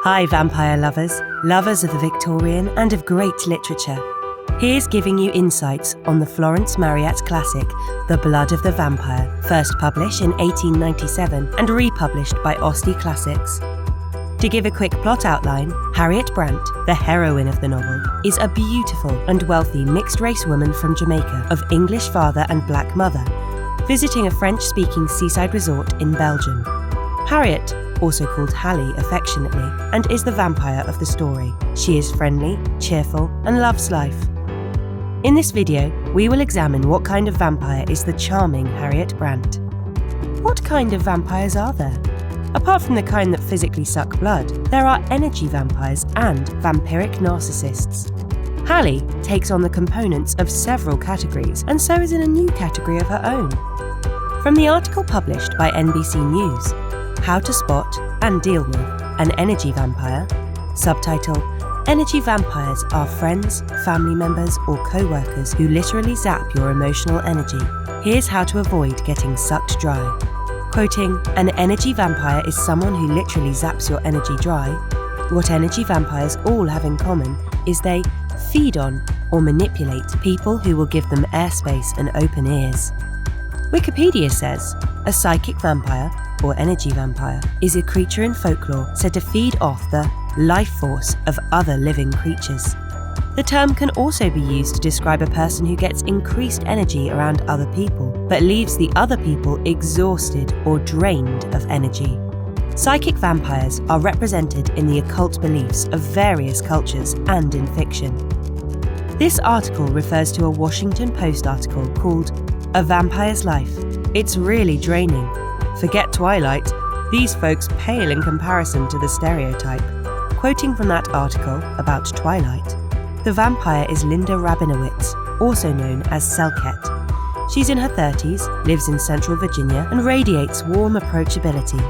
Hi vampire lovers, lovers of the Victorian and of great literature. Here's giving you insights on the Florence Marryat classic, The Blood of the Vampire, first published in 1897 and republished by Austi Classics. To give a quick plot outline, Harriet Brandt, the heroine of the novel, is a beautiful and wealthy mixed-race woman from Jamaica of English father and black mother, visiting a French-speaking seaside resort in Belgium. Harriet, also called Hallie affectionately, and is the vampire of the story. She is friendly, cheerful, and loves life. In this video, we will examine what kind of vampire is the charming Harriet Brandt. What kind of vampires are there? Apart from the kind that physically suck blood, there are energy vampires and vampiric narcissists. Hallie takes on the components of several categories, and so is in a new category of her own. From the article published by NBC News, How to Spot and Deal with an Energy Vampire, subtitle, Energy vampires are friends, family members, or co-workers who literally zap your emotional energy. Here's how to avoid getting sucked dry. Quoting, an energy vampire is someone who literally zaps your energy dry. What energy vampires all have in common is they feed on or manipulate people who will give them airspace and open ears. Wikipedia says, a psychic vampire, or energy vampire, is a creature in folklore said to feed off the life force of other living creatures. The term can also be used to describe a person who gets increased energy around other people, but leaves the other people exhausted or drained of energy. Psychic vampires are represented in the occult beliefs of various cultures and in fiction. This article refers to a Washington Post article called A Vampire's Life. It's really draining. Forget Twilight, these folks pale in comparison to the stereotype. Quoting from that article about Twilight, the vampire is Linda Rabinowitz, also known as Selket. She's in her 30s, lives in Central Virginia, and radiates warm approachability.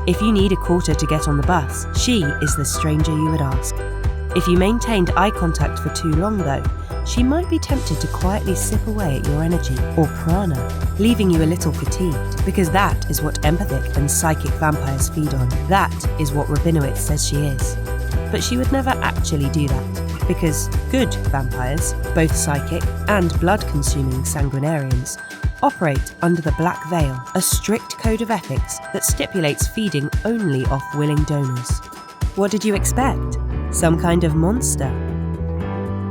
If you need a quarter to get on the bus, she is the stranger you would ask. If you maintained eye contact for too long though, she might be tempted to quietly sip away at your energy, or prana, leaving you a little fatigued, because that is what empathic and psychic vampires feed on. That is what Rabinowitz says she is. But she would never actually do that, because good vampires, both psychic and blood-consuming sanguinarians, operate under the Black Veil, a strict code of ethics that stipulates feeding only off willing donors. What did you expect? Some kind of monster?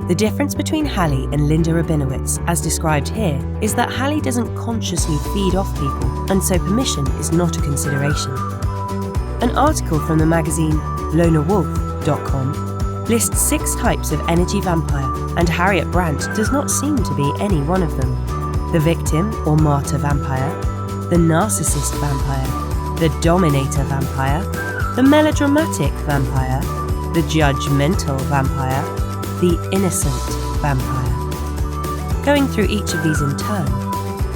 The difference between Hallie and Linda Rabinowitz, as described here, is that Hallie doesn't consciously feed off people, and so permission is not a consideration. An article from the magazine lonawolf.com lists 6 types of energy vampire, and Harriet Brandt does not seem to be any one of them. The victim or martyr vampire, the narcissist vampire, the dominator vampire, the melodramatic vampire, the judgemental vampire, the innocent vampire. Going through each of these in turn,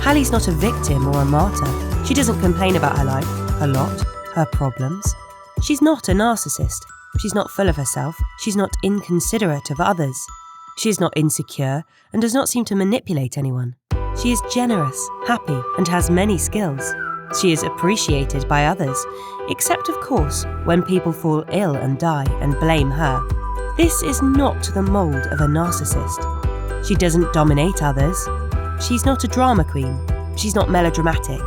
Hallie's not a victim or a martyr. She doesn't complain about her life, her lot, her problems. She's not a narcissist. She's not full of herself. She's not inconsiderate of others. She is not insecure and does not seem to manipulate anyone. She is generous, happy, and has many skills. She is appreciated by others, except of course when people fall ill and die and blame her. This is not the mould of a narcissist. She doesn't dominate others. She's not a drama queen. She's not melodramatic.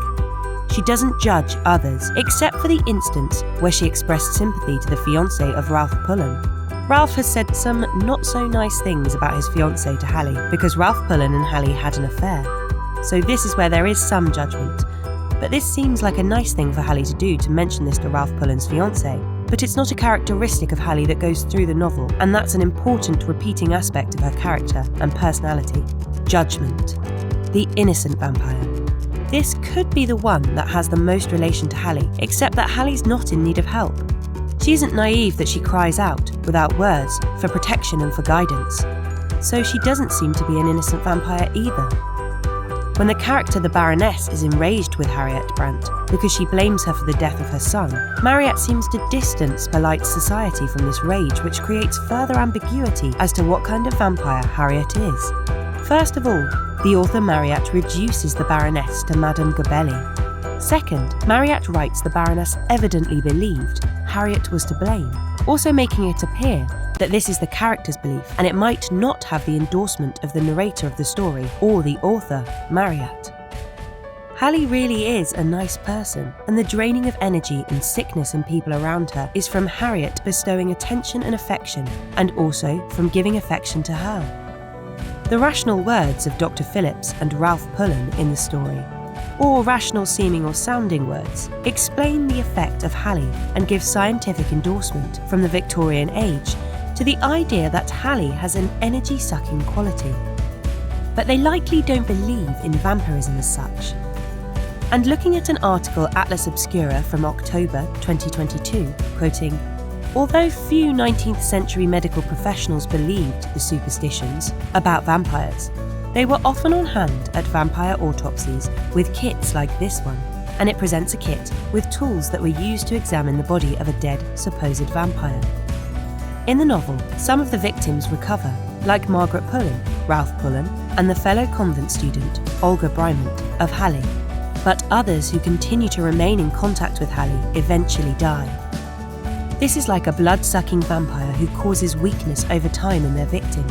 She doesn't judge others, except for the instance where she expressed sympathy to the fiancé of Ralph Pullen. Ralph has said some not so nice things about his fiancée to Hallie because Ralph Pullen and Hallie had an affair. So this is where there is some judgment. But this seems like a nice thing for Hallie to do, to mention this to Ralph Pullen's fiancé. But it's not a characteristic of Hallie that goes through the novel, and that's an important repeating aspect of her character and personality. Judgment. The innocent vampire. This could be the one that has the most relation to Hallie, except that Hallie's not in need of help. She isn't naive that she cries out, without words, for protection and for guidance. So she doesn't seem to be an innocent vampire either. When the character the Baroness is enraged with Harriet Brandt because she blames her for the death of her son, Marryat seems to distance polite society from this rage, which creates further ambiguity as to what kind of vampire Harriet is. First of all, the author Marryat reduces the Baroness to Madame Gabelli. Second, Marryat writes the Baroness evidently believed Harriet was to blame, also making it appear that this is the character's belief and it might not have the endorsement of the narrator of the story or the author, Marryat. Hallie really is a nice person, and the draining of energy and sickness in people around her is from Harriet bestowing attention and affection, and also from giving affection to her. The rational words of Dr. Phillips and Ralph Pullen in the story, or rational seeming or sounding words, explain the effect of Hallie and give scientific endorsement from the Victorian age to the idea that Hallie has an energy-sucking quality. But they likely don't believe in vampirism as such. And looking at an article Atlas Obscura from October 2022, quoting, "Although few 19th century medical professionals believed the superstitions about vampires, they were often on hand at vampire autopsies with kits like this one, and it presents a kit with tools that were used to examine the body of a dead supposed vampire. In the novel, some of the victims recover, like Margaret Pullen, Ralph Pullen, and the fellow convent student, Olga Bryment, of Hallie. But others who continue to remain in contact with Hallie eventually die. This is like a blood-sucking vampire who causes weakness over time in their victim.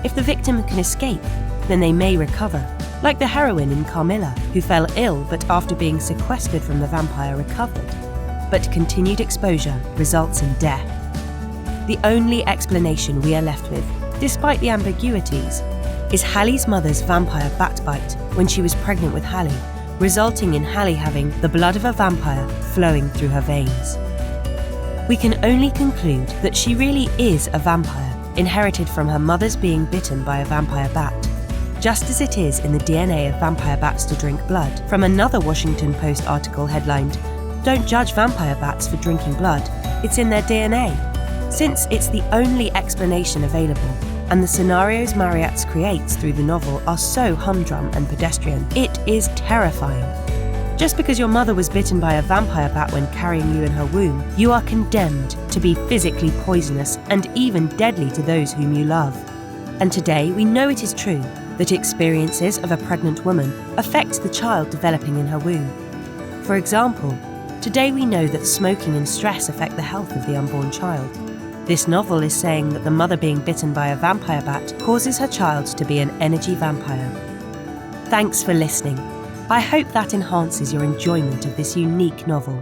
If the victim can escape, then they may recover, like the heroine in Carmilla, who fell ill but after being sequestered from the vampire recovered. But continued exposure results in death. The only explanation we are left with, despite the ambiguities, is Hallie's mother's vampire bat bite when she was pregnant with Hallie, resulting in Hallie having the blood of a vampire flowing through her veins. We can only conclude that she really is a vampire, inherited from her mother's being bitten by a vampire bat, just as it is in the DNA of vampire bats to drink blood, from another Washington Post article headlined, "Don't judge vampire bats for drinking blood, it's in their DNA." Since it's the only explanation available, and the scenarios Marryat creates through the novel are so humdrum and pedestrian, it is terrifying. Just because your mother was bitten by a vampire bat when carrying you in her womb, you are condemned to be physically poisonous and even deadly to those whom you love. And today we know it is true that experiences of a pregnant woman affect the child developing in her womb. For example, today we know that smoking and stress affect the health of the unborn child. This novel is saying that the mother being bitten by a vampire bat causes her child to be an energy vampire. Thanks for listening. I hope that enhances your enjoyment of this unique novel.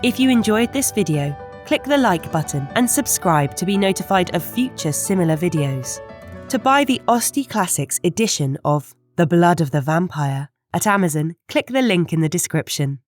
If you enjoyed this video, click the like button and subscribe to be notified of future similar videos. To buy the Austi Classics edition of The Blood of the Vampire at Amazon, click the link in the description.